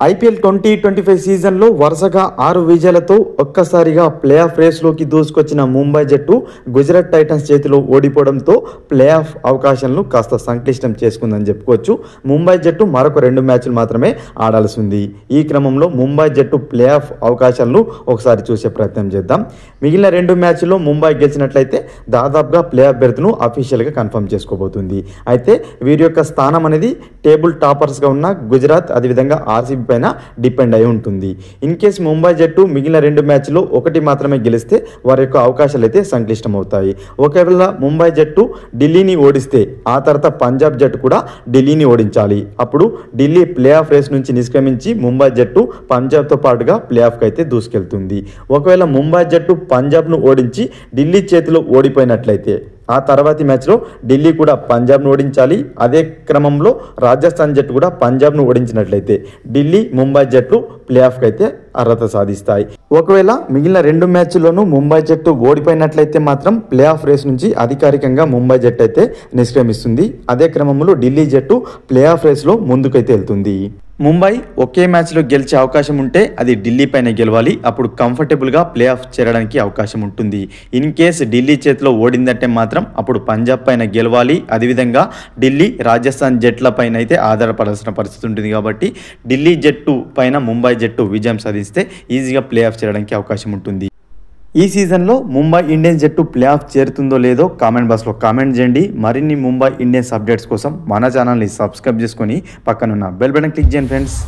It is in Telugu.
ఐపీఎల్ 2025 సీజన్లో వరుసగా 6 విజయాలతో ఒక్కసారిగా ప్లే ఆఫ్ రేస్లోకి దూసుకొచ్చిన ముంబై జట్టు గుజరాత్ టైటన్స్ చేతిలో ఓడిపోవడంతో ప్లే ఆఫ్ అవకాశాలను కాస్త సంక్లిష్టం చేసుకుందని చెప్పుకోవచ్చు. ముంబై జట్టు మరొక 2 మ్యాచ్లు మాత్రమే ఆడాల్సి ఉంది. ఈ క్రమంలో ముంబై జట్టు ప్లే ఆఫ్ అవకాశాలను ఒకసారి చూసే ప్రయత్నం చేద్దాం. మిగిలిన 2 మ్యాచ్ల్లో ముంబై గెలిచినట్లయితే దాదాపుగా ప్లే ఆఫ్ బెర్త్ను అఫీషియల్గా కన్ఫర్మ్ చేసుకోబోతుంది. అయితే వీరి యొక్క స్థానం అనేది టేబుల్ టాపర్స్గా ఉన్న గుజరాత్ అదేవిధంగా ఆర్సీబీ పైన డిపెండ్ అయి ఉంటుంది. ఇన్ కేస్ ముంబై జట్టు మిగిలిన 2 మ్యాచ్లో 1 మాత్రమే గెలిస్తే వారి యొక్క అవకాశాలు అయితే సంక్లిష్టం అవుతాయి. ఒకవేళ ముంబై జట్టు ఢిల్లీని ఓడిస్తే ఆ తర్వాత పంజాబ్ జట్టు కూడా ఢిల్లీని ఓడించాలి. అప్పుడు ఢిల్లీ ప్లే ఆఫ్ రేస్ నుంచి నిష్క్రమించి ముంబై జట్టు పంజాబ్తో పాటుగా ప్లే ఆఫ్కి అయితే దూసుకెళ్తుంది. ఒకవేళ ముంబై జట్టు పంజాబ్ను ఓడించి ఢిల్లీ చేతిలో ఓడిపోయినట్లయితే ఆ తర్వాతి మ్యాచ్లో ఢిల్లీ కూడా పంజాబ్ను ఓడించాలి. అదే క్రమంలో రాజస్థాన్ జట్టు కూడా పంజాబ్ను ఓడించినట్లయితే ఢిల్లీ ముంబై జట్టు ప్లే ఆఫ్కి అయితే అర్హత సాధిస్తాయి. ఒకవేళ మిగిలిన 2 మ్యాచ్ల్లోనూ ముంబై జట్టు ఓడిపోయినట్లయితే మాత్రం ప్లే ఆఫ్ రేస్ నుంచి అధికారికంగా ముంబై జట్టు అయితే నిష్క్రమిస్తుంది. అదే క్రమంలో ఢిల్లీ జట్టు ప్లే ఆఫ్ రేస్లో ముందుకైతే వెళ్తుంది. ముంబై ఒకే మ్యాచ్లో గెలిచే అవకాశం ఉంటే అది ఢిల్లీ పైన గెలవాలి. అప్పుడు కంఫర్టబుల్గా ప్లే ఆఫ్ చేరడానికి అవకాశం ఉంటుంది. ఇన్ కేస్ ఢిల్లీ చేతిలో ఓడిందంటే మాత్రం అప్పుడు పంజాబ్ పైన గెలవాలి. అదేవిధంగా ఢిల్లీ రాజస్థాన్ జట్ల పైన అయితే ఆధారపడాల్సిన పరిస్థితి ఉంటుంది. కాబట్టి ఢిల్లీ జట్టు పైన ముంబై జట్టు విజయం సాధిస్తే ఈజీగా ప్లే ఆఫ్ చేరడానికి అవకాశం ఉంటుంది. ఈ సీజన్లో ముంబై ఇండియన్స్ జట్టు ప్లే ఆఫ్ చేరుతుందో లేదో కామెంట్ బాక్స్లో కామెంట్ చేయండి. మరిన్ని ముంబై ఇండియన్స్ అప్డేట్స్ కోసం మన ఛానల్ని సబ్స్క్రైబ్ చేసుకొని పక్కనున్న బెల్ బటన్ క్లిక్ చేయండి ఫ్రెండ్స్.